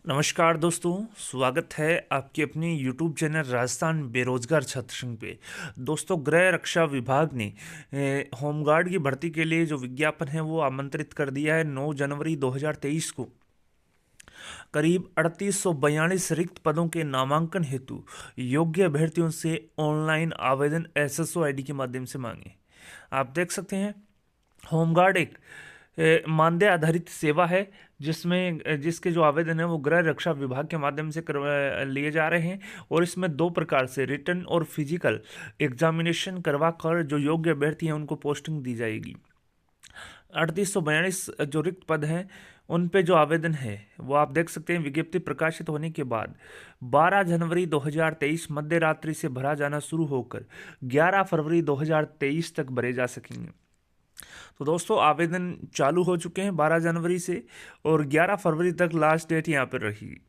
नमस्कार दोस्तों, स्वागत है आपके अपने YouTube चैनल राजस्थान बेरोजगार छात्र संघ पे। दोस्तों, गृह रक्षा विभाग ने होमगार्ड की भर्ती के लिए जो विज्ञापन है वो आमंत्रित कर दिया है 9 जनवरी 2023 को। करीब 3842 रिक्त पदों के नामांकन हेतु योग्य अभ्यर्थियों से ऑनलाइन आवेदन SSO ID के माध्यम से मांगे। आप देख सकते हैं, होमगार्ड एक मानदेय आधारित सेवा है जिसके जो आवेदन है वो गृह रक्षा विभाग के माध्यम से लिए जा रहे हैं। और इसमें दो प्रकार से रिटन और फिजिकल एग्जामिनेशन करवा कर जो योग्य अभ्यर्थी हैं उनको पोस्टिंग दी जाएगी। 3842 जो रिक्त पद हैं उन पे जो आवेदन है वो आप देख सकते हैं, विज्ञप्ति प्रकाशित होने के बाद 12 जनवरी 2023 मध्य रात्रि से भरा जाना शुरू होकर 11 फरवरी 2023 तक भरे जा सकेंगे। तो दोस्तों, आवेदन चालू हो चुके हैं 12 जनवरी से और 11 फरवरी तक लास्ट डेट यहाँ पर रहेगी।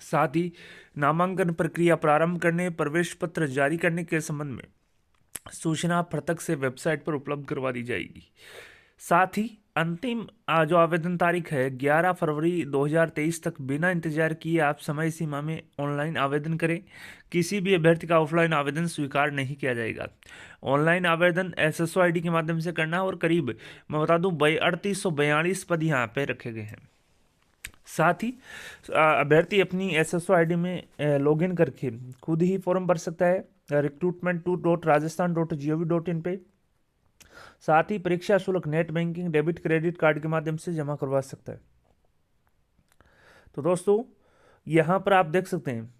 साथ ही नामांकन प्रक्रिया प्रारंभ करने, प्रवेश पत्र जारी करने के संबंध में सूचना पृथक से वेबसाइट पर उपलब्ध करवा दी जाएगी। साथ ही अंतिम जो आवेदन तारीख है 11 फरवरी 2023 तक बिना इंतजार किए आप समय सीमा में ऑनलाइन आवेदन करें। किसी भी अभ्यर्थी का ऑफलाइन आवेदन स्वीकार नहीं किया जाएगा। ऑनलाइन आवेदन SSO ID के माध्यम से करना है और करीब मैं बता दूं 3842 पद यहाँ पे रखे गए हैं। साथ ही अभ्यर्थी अपनी SSO ID में लॉगिन करके खुद ही फॉर्म भर सकता है recruitment2.rajasthan.gov.in पे। साथ ही परीक्षा शुल्क net banking, debit, credit card के माध्यम से जमा करवा सकता है। तो दोस्तों, यहाँ पर आप देख सकते हैं,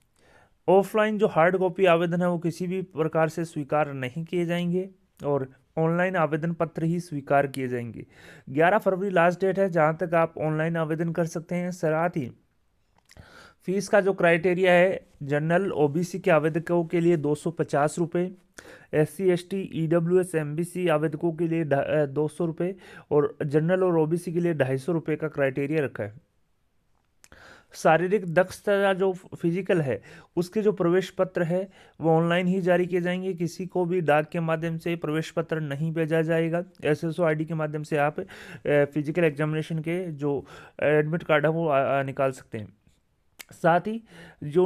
ऑफलाइन जो हार्ड कॉपी आवेदन है वो किसी भी प्रकार से स्वीकार नहीं किए जाएंगे और ऑनलाइन आवेदन पत्र ही स्वीकार किए जाएंगे। 11 फरवरी लास्ट डेट है जहाँ तक आप ऑनलाइन आवेदन कर सकते हैं। साथ ही फीस का जो क्राइटेरिया है, जनरल OBC के आवेदकों के लिए 250 रुपये, SC ST EWS MBC आवेदकों के लिए 200 रुपये और जनरल और OBC के लिए 250 रुपये का क्राइटेरिया रखा है। शारीरिक दक्षता जो फिजिकल है उसके जो प्रवेश पत्र है वो ऑनलाइन ही जारी किए जाएंगे। किसी को भी डाक के माध्यम से प्रवेश पत्र नहीं भेजा जाएगा। SSO ID के माध्यम से आप फिजिकल एग्जामिनेशन के जो एडमिट कार्ड है वो निकाल सकते हैं। साथ ही जो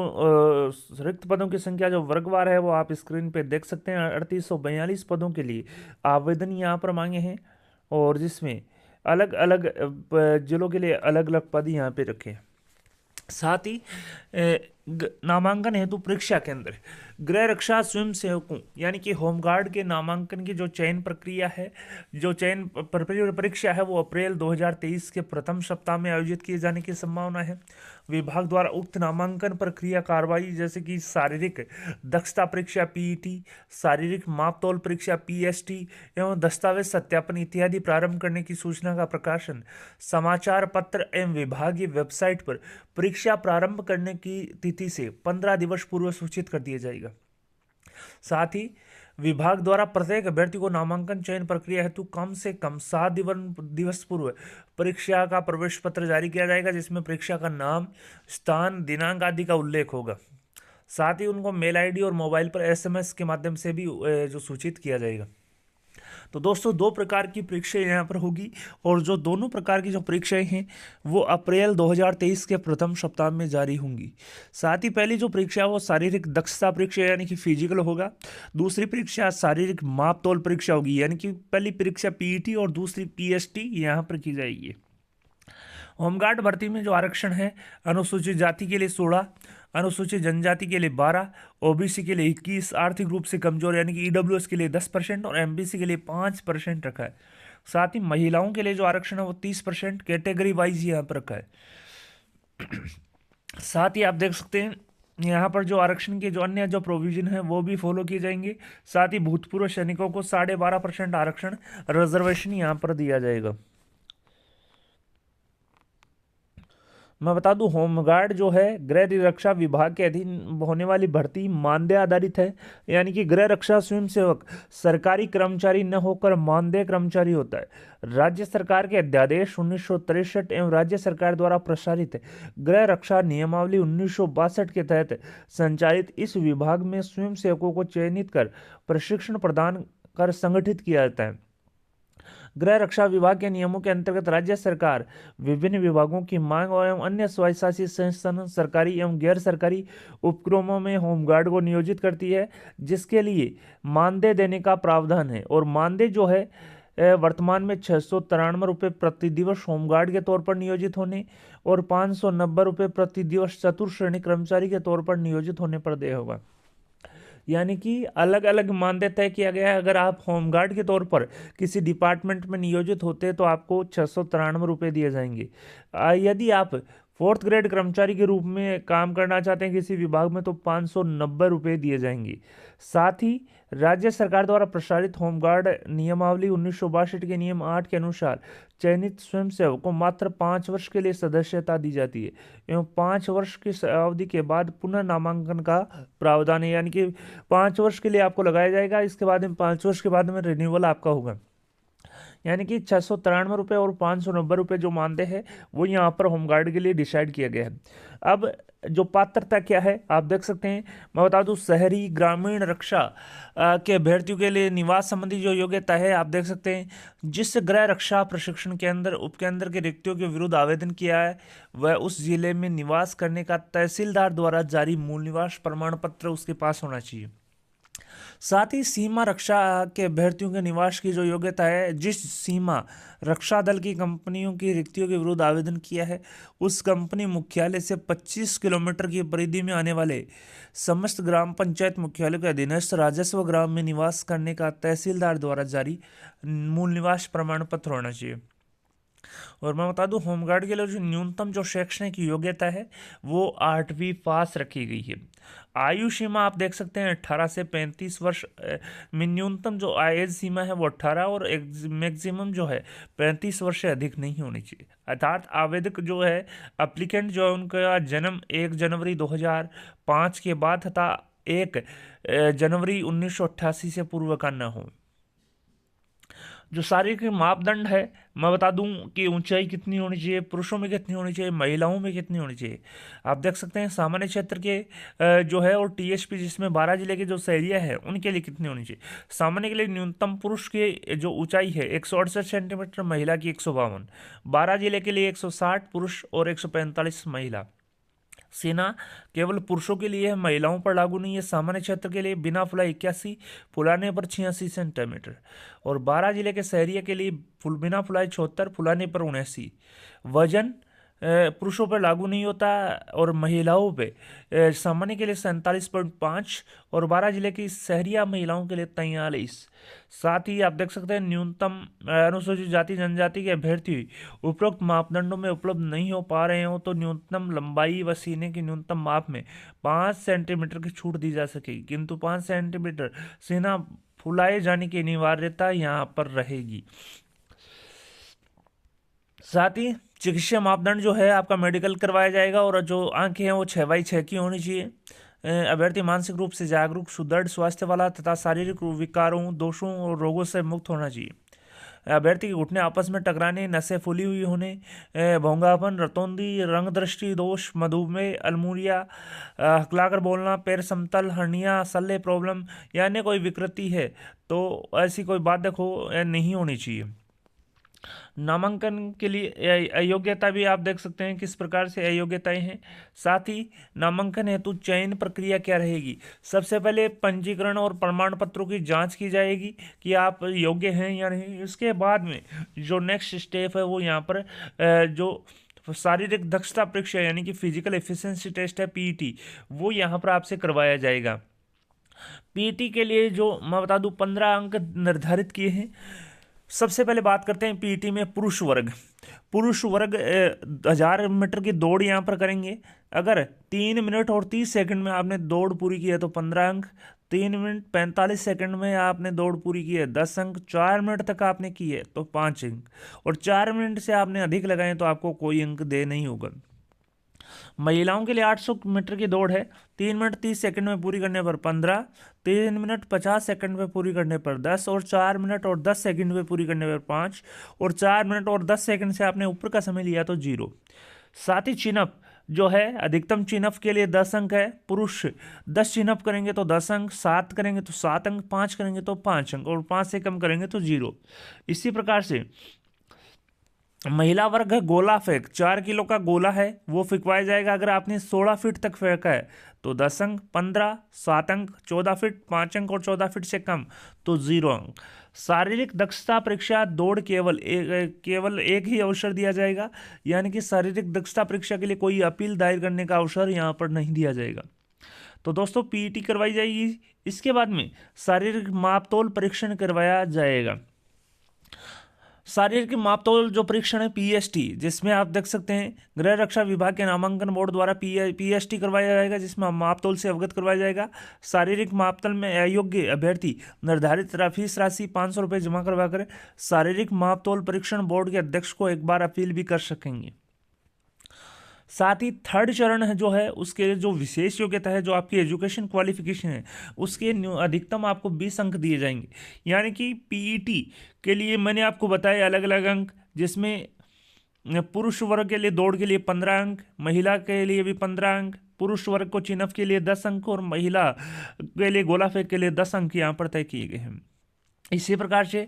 रिक्त पदों की संख्या जो वर्गवार है वो आप स्क्रीन पे देख सकते हैं। 3842 पदों के लिए आवेदन यहाँ पर मांगे हैं और जिसमें अलग अलग जिलों के लिए अलग अलग पद यहाँ पे रखे हैं। साथ ही नामांकन हेतु परीक्षा केंद्र गृह रक्षा स्वयं सेवकों यानी कि होमगार्ड के नामांकन की जो चयन प्रक्रिया है, जो चयन परीक्षा है वो अप्रैल 2023 के प्रथम सप्ताह में आयोजित किए जाने की संभावना है। विभाग द्वारा उक्त नामांकन प्रक्रिया कार्रवाई जैसे कि शारीरिक दक्षता परीक्षा PET, शारीरिक मापतौल परीक्षा PST एवं दस्तावेज सत्यापन इत्यादि प्रारंभ करने की सूचना का प्रकाशन समाचार पत्र एवं विभागीय वेबसाइट पर परीक्षा प्रारंभ करने की तिथि से 15 दिवस पूर्व सूचित कर दिया जाएगा। साथ ही विभाग द्वारा प्रत्येक अभ्यर्थी को नामांकन चयन प्रक्रिया हेतु कम से कम 7 दिवस पूर्व परीक्षा का प्रवेश पत्र जारी किया जाएगा, जिसमें परीक्षा का नाम, स्थान, दिनांक आदि का उल्लेख होगा। साथ ही उनको मेल ID और मोबाइल पर SMS के माध्यम से भी जो सूचित किया जाएगा। तो दोस्तों, दो प्रकार की परीक्षाएं यहाँ पर होगी और जो दोनों प्रकार की जो परीक्षाएं हैं वो अप्रैल 2023 के प्रथम सप्ताह में जारी होंगी। साथ ही पहली जो परीक्षा है वो शारीरिक दक्षता परीक्षा यानी कि फिजिकल होगा। दूसरी परीक्षा शारीरिक मापतौल परीक्षा होगी, यानी कि पहली परीक्षा PET और दूसरी PST यहाँ पर की जाएगी। होमगार्ड भर्ती में जो आरक्षण है, अनुसूचित जाति के लिए 16, अनुसूचित जनजाति के लिए 12, OBC के लिए 21, आर्थिक रूप से कमजोर यानी कि EWS के लिए 10% और MBC के लिए 5% रखा है। साथ ही महिलाओं के लिए जो आरक्षण है वो 30% कैटेगरी वाइज यहाँ पर रखा है। साथ ही आप देख सकते हैं यहाँ पर जो आरक्षण के जो अन्य जो प्रोविजन है वो भी फॉलो किए जाएंगे। साथ ही भूतपूर्व सैनिकों को 12.5% आरक्षण रिजर्वेशन यहाँ पर दिया जाएगा। मैं बता दूं, होमगार्ड जो है गृह रक्षा विभाग के अधीन होने वाली भर्ती मानदेय आधारित है, यानी कि गृह रक्षा स्वयंसेवक सरकारी कर्मचारी न होकर मानदेय कर्मचारी होता है। राज्य सरकार के अध्यादेश 1963 एवं राज्य सरकार द्वारा प्रसारित गृह रक्षा नियमावली 1962 के तहत संचालित इस विभाग में स्वयंसेवकों को चयनित कर प्रशिक्षण प्रदान कर संगठित किया जाता है। गृह रक्षा विभाग के नियमों के अंतर्गत राज्य सरकार विभिन्न विभागों की मांग एवं अन्य स्वायत्तशासी संस्थान सरकारी एवं गैर सरकारी उपक्रमों में होमगार्ड को नियोजित करती है, जिसके लिए मानदेय देने का प्रावधान है। और मानदेय जो है वर्तमान में 693 रुपये प्रति दिवस होमगार्ड के तौर पर नियोजित होने और 590 रुपये प्रति दिवस चतुर्श्रेणी कर्मचारी के तौर पर नियोजित होने पर देय होगा। यानी कि अलग अलग मानदेय तय किया गया है। अगर आप होमगार्ड के तौर पर किसी डिपार्टमेंट में नियोजित होते हैं तो आपको 693 रुपये दिए जाएंगे। यदि आप 4th ग्रेड कर्मचारी के रूप में काम करना चाहते हैं किसी विभाग में तो 590 रुपये दिए जाएंगे। साथ ही राज्य सरकार द्वारा प्रसारित होमगार्ड नियमावली 1962 के नियम 8 के अनुसार चयनित स्वयंसेवक को मात्र 5 वर्ष के लिए सदस्यता दी जाती है एवं 5 वर्ष की अवधि के बाद पुनः नामांकन का प्रावधान है। यानी कि 5 वर्ष के लिए आपको लगाया जाएगा, इसके बाद में 5 वर्ष के बाद में रिन्यूअल आपका होगा। यानी कि 693 रुपये और 590 रुपये जो मानदेय है वो यहाँ पर होमगार्ड के लिए डिसाइड किया गया है। अब जो पात्रता क्या है आप देख सकते हैं, मैं बता दूं शहरी ग्रामीण रक्षा के अभ्यर्थियों के लिए निवास संबंधी जो योग्यता है आप देख सकते हैं, जिस गृह रक्षा प्रशिक्षण केंद्र उपकेंद्र के रिक्तियों के विरुद्ध आवेदन किया है वह उस जिले में निवास करने का तहसीलदार द्वारा जारी मूल निवास प्रमाण पत्र उसके पास होना चाहिए। साथ ही सीमा रक्षा के अभ्यर्थियों के निवास की जो योग्यता है, जिस सीमा रक्षा दल की कंपनियों की रिक्तियों के विरुद्ध आवेदन किया है उस कंपनी मुख्यालय से 25 किलोमीटर की परिधि में आने वाले समस्त ग्राम पंचायत मुख्यालय के अधीनस्थ राजस्व ग्राम में निवास करने का तहसीलदार द्वारा जारी मूल निवास प्रमाण पत्र होना चाहिए। और मैं बता दूं होमगार्ड के लिए जो न्यूनतम जो शैक्षणिक योग्यता है वो 8वीं पास रखी गई है। आयु सीमा आप देख सकते हैं 18 से 35 वर्ष में न्यूनतम जो एज सीमा है वो 18 और मैक्सिमम जो है 35 वर्ष से अधिक नहीं होनी चाहिए। अर्थात आवेदक जो है एप्लीकेंट जो है उनका जन्म 1 जनवरी 2005 के बाद तथा 1 जनवरी 1988 से पूर्व का न हो। जो शारीरिक मापदंड है मैं बता दूं कि ऊंचाई कितनी होनी चाहिए, पुरुषों में कितनी होनी चाहिए, महिलाओं में कितनी होनी चाहिए। आप देख सकते हैं सामान्य क्षेत्र के जो है और टीएसपी जिसमें 12 जिले के जो शहरिया है उनके लिए कितनी होनी चाहिए। सामान्य के लिए न्यूनतम पुरुष की जो ऊंचाई है 168 सेंटीमीटर, महिला की 152, 12 जिले के लिए 160 पुरुष और 145 महिला। सेना केवल पुरुषों के लिए है, महिलाओं पर लागू नहीं है। सामान्य क्षेत्र के लिए बिना फुलाई 81, फुलाने पर 86 सेंटीमीटर और 12 जिले के शहरिया के लिए बिना फुलाई 76, फुलाने पर 79। वजन पुरुषों पर लागू नहीं होता और महिलाओं पे सामान्य के लिए 47.5 और 12 जिले की शहरिया महिलाओं के लिए 43। साथ ही आप देख सकते हैं न्यूनतम अनुसूचित जाति जनजाति के अभ्यर्थी उपरोक्त मापदंडों में उपलब्ध नहीं हो पा रहे हो तो न्यूनतम लंबाई व सीने की न्यूनतम माप में 5 सेंटीमीटर की छूट दी जा सकेगी, किंतु 5 सेंटीमीटर सीना फुलाए जाने की अनिवार्यता यहाँ पर रहेगी। साथ ही चिकित्सा मापदंड जो है आपका मेडिकल करवाया जाएगा और जो आंखें हैं वो 6/6 की होनी चाहिए। अभ्यर्थी मानसिक रूप से जागरूक, सुदृढ़ स्वास्थ्य वाला तथा शारीरिक विकारों, दोषों और रोगों से मुक्त होना चाहिए। अभ्यर्थी के घुटने आपस में टकराने, नसें फूली हुई होने, भोंगापन, रतौंधी, रंग दृष्टि दोष, मधुमेह, अलमुरिया, हकलाकर बोलना, पैर समतल, हर्निया, शल्य प्रॉब्लम या अन्य कोई विकृति है तो ऐसी कोई बाधक हो नहीं होनी चाहिए। नामांकन के लिए अयोग्यता भी आप देख सकते हैं किस प्रकार से अयोग्यताएं हैं। साथ ही नामांकन हेतु चयन प्रक्रिया क्या रहेगी। सबसे पहले पंजीकरण और प्रमाण पत्रों की जांच की जाएगी कि आप योग्य हैं या नहीं। इसके बाद में जो नेक्स्ट स्टेप है वो यहाँ पर जो शारीरिक दक्षता परीक्षा यानी कि फिजिकल एफिशिएंसी टेस्ट है पीईटी, वो यहाँ पर आपसे करवाया जाएगा। पीईटी के लिए जो मैं बता दूं 15 अंक निर्धारित किए हैं। सबसे पहले बात करते हैं पीईटी में पुरुष वर्ग 1000 मीटर की दौड़ यहाँ पर करेंगे। अगर 3 मिनट और 30 सेकंड में आपने दौड़ पूरी की है तो 15 अंक, 3 मिनट 45 सेकंड में आपने दौड़ पूरी की है 10 अंक, 4 मिनट तक आपने की है तो 5 अंक और 4 मिनट से आपने अधिक लगाए तो आपको कोई अंक दे नहीं होगा। महिलाओं के लिए 800 मीटर की दौड़ है, 3 मिनट 30 सेकंड में पूरी करने पर 15, 3 मिनट 50 सेकंड में पूरी करने पर 10 और 4 मिनट और 10 सेकंड में पूरी करने पर 5 और 4 मिनट और 10 सेकंड से आपने ऊपर का समय लिया तो 0। साथ ही चिनअप जो है अधिकतम चिन्हफ के लिए 10 अंक है। पुरुष 10 चिन्हफ करेंगे तो 10 अंक, 7 करेंगे तो 7 अंक, 5 करेंगे तो 5 अंक, और 5 से कम करेंगे तो 0। इसी प्रकार से महिला वर्ग है गोला फेंक, 4 किलो का गोला है वो फेंकवाया जाएगा। अगर आपने 16 फीट तक फेंका है तो 10 अंक, 15, 7 अंक, 14 फीट 5 अंक, और 14 फीट से कम तो 0 अंक। शारीरिक दक्षता परीक्षा दौड़ केवल एक ही अवसर दिया जाएगा, यानी कि शारीरिक दक्षता परीक्षा के लिए कोई अपील दायर करने का अवसर यहाँ पर नहीं दिया जाएगा। तो दोस्तों पीईटी करवाई जाएगी। इसके बाद में शारीरिक मापतोल परीक्षण करवाया जाएगा। शारीरिक मापतोल जो परीक्षण है पीएसटी, जिसमें आप देख सकते हैं गृह रक्षा विभाग के नामांकन बोर्ड द्वारा पीएसटी करवाया जाएगा, जिसमें मापतोल से अवगत करवाया जाएगा। शारीरिक मापतोल में अयोग्य अभ्यर्थी निर्धारित फीस राशि 500 रुपये जमा करवा कर शारीरिक मापतोल परीक्षण बोर्ड के अध्यक्ष को एक बार अपील भी कर सकेंगे। साथ ही थर्ड चरण है जो है उसके जो विशेष योग्यता है, जो आपकी एजुकेशन क्वालिफिकेशन है, उसके अधिकतम आपको 20 अंक दिए जाएंगे। यानी कि पीईटी के लिए मैंने आपको बताया अलग अलग अंक, जिसमें पुरुष वर्ग के लिए दौड़ के लिए 15 अंक, महिला के लिए भी 15 अंक, पुरुष वर्ग को चिन्हफ के लिए 10 अंक, और महिला के लिए गोला फेंक के लिए 10 अंक यहाँ पर तय किए गए हैं। इसी प्रकार से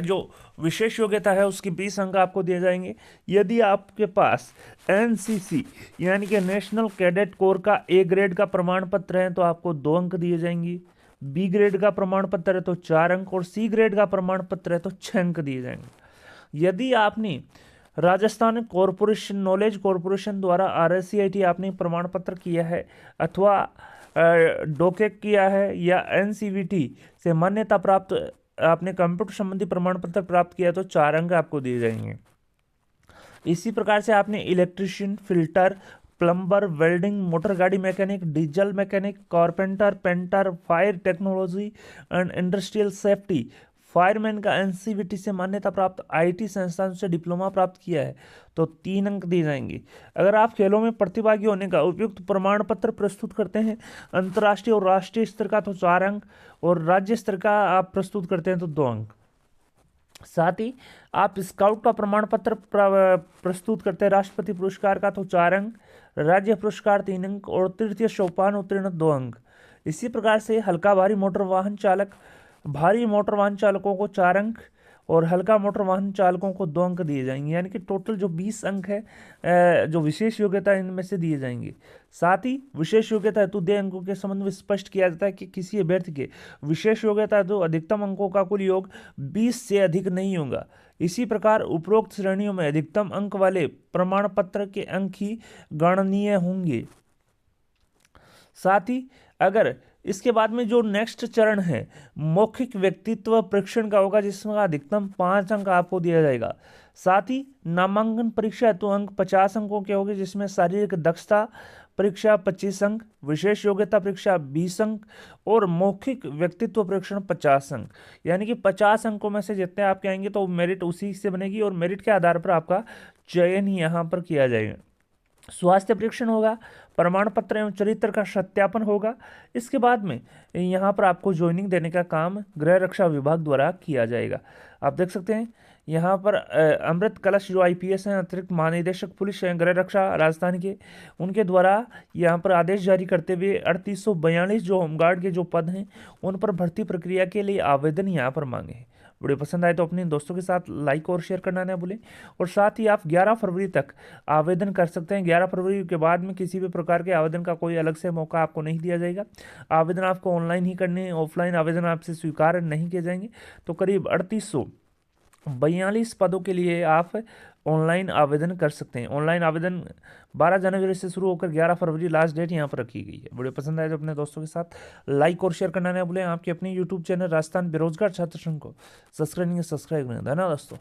जो विशेष योग्यता है उसकी 20 अंक आपको दिए जाएंगे। यदि आपके पास एनसीसी यानी कि नेशनल कैडेट कोर का ए ग्रेड का प्रमाण पत्र है तो आपको 2 अंक दिए जाएंगे, बी ग्रेड का प्रमाण पत्र है तो 4 अंक, और सी ग्रेड का प्रमाण पत्र है तो 6 अंक दिए जाएंगे। यदि आपने राजस्थान कॉरपोरेशन नॉलेज कॉरपोरेशन द्वारा RSCIT आपने प्रमाण पत्र किया है, अथवा डोकेक किया है, या NCVT से मान्यता प्राप्त आपने कंप्यूटर संबंधी प्रमाण पत्र प्राप्त किया तो 4 अंक आपको दिए जाएंगे। इसी प्रकार से आपने electrician, filter, plumber, welding, motor गाड़ी mechanic, diesel mechanic, carpenter, painter, fire technology and industrial safety, fireman का NCVT से मान्यता प्राप्त IT संस्थान से डिप्लोमा प्राप्त किया है तो 3 अंक दिए जाएंगे। अगर आप खेलों में प्रतिभागी होने का उपयुक्त प्रमाण पत्र प्रस्तुत करते हैं अंतर्राष्ट्रीय और राष्ट्रीय स्तर का तो 4 अंक, और राज्य स्तर का आप प्रस्तुत करते हैं तो 2 अंक। साथ ही आप स्काउट का प्रमाण पत्र प्रस्तुत करते हैं राष्ट्रपति पुरस्कार का तो 4 अंक, राज्य पुरस्कार 3 अंक, और तृतीय सोपान उत्तीर्ण 2 अंक। इसी प्रकार से हल्का भारी मोटर वाहन चालक, भारी मोटर वाहन चालकों को 4 अंक, और हल्का मोटर वाहन चालकों को 2 अंक दिए जाएंगे। यानी कि टोटल जो 20 अंक है जो विशेष योग्यता इनमें से दिए जाएंगे। साथ ही विशेष योग्यता हेतु देय अंकों के संबंध में स्पष्ट किया जाता है कि किसी अभ्यर्थी के विशेष योग्यता हेतु अधिकतम अंकों का कुल योग 20 से अधिक नहीं होगा। इसी प्रकार उपरोक्त श्रेणियों में अधिकतम अंक वाले प्रमाण पत्र के अंक ही गणनीय होंगे। साथ ही अगर इसके बाद में जो नेक्स्ट चरण है मौखिक व्यक्तित्व परीक्षण का होगा, जिसमें अधिकतम 5 अंक आपको दिया जाएगा। साथ ही नामांकन परीक्षा हेतु अंक 50 अंकों के होंगे, जिसमें शारीरिक दक्षता परीक्षा 25 अंक, विशेष योग्यता परीक्षा 20 अंक, और मौखिक व्यक्तित्व परीक्षण 50 अंक। यानी कि 50 अंकों में से जितने आपके आएंगे तो मेरिट उसी से बनेगी, और मेरिट के आधार पर आपका चयन ही यहाँ पर किया जाएगा। स्वास्थ्य परीक्षण होगा, प्रमाण पत्र एवं चरित्र का सत्यापन होगा। इसके बाद में यहाँ पर आपको ज्वाइनिंग देने का काम गृह रक्षा विभाग द्वारा किया जाएगा। आप देख सकते हैं यहाँ पर अमृत कलश जो IPS हैं, अतिरिक्त महानिदेशक पुलिस हैं गृह रक्षा राजस्थान के, उनके द्वारा यहाँ पर आदेश जारी करते हुए 3842 जो होमगार्ड के जो पद हैं उन पर भर्ती प्रक्रिया के लिए आवेदन यहाँ पर मांगे हैं। वीडियो पसंद आए तो अपने दोस्तों के साथ लाइक और शेयर करना ना भूलें, और साथ ही आप 11 फरवरी तक आवेदन कर सकते हैं। 11 फरवरी के बाद में किसी भी प्रकार के आवेदन का कोई अलग से मौका आपको नहीं दिया जाएगा। आवेदन आपको ऑनलाइन ही करने हैं, ऑफलाइन आवेदन आपसे स्वीकार नहीं किए जाएंगे। तो करीब 3842 पदों के लिए आप ऑनलाइन आवेदन कर सकते हैं। ऑनलाइन आवेदन 12 जनवरी से शुरू होकर 11 फरवरी लास्ट डेट यहाँ पर रखी गई है। वीडियो पसंद आए तो अपने दोस्तों के साथ लाइक और शेयर करना ना भूलें। आपके अपने यूट्यूब चैनल राजस्थान बेरोजगार छात्र संघ को सब्सक्राइब करें। धन्यवाद दोस्तों।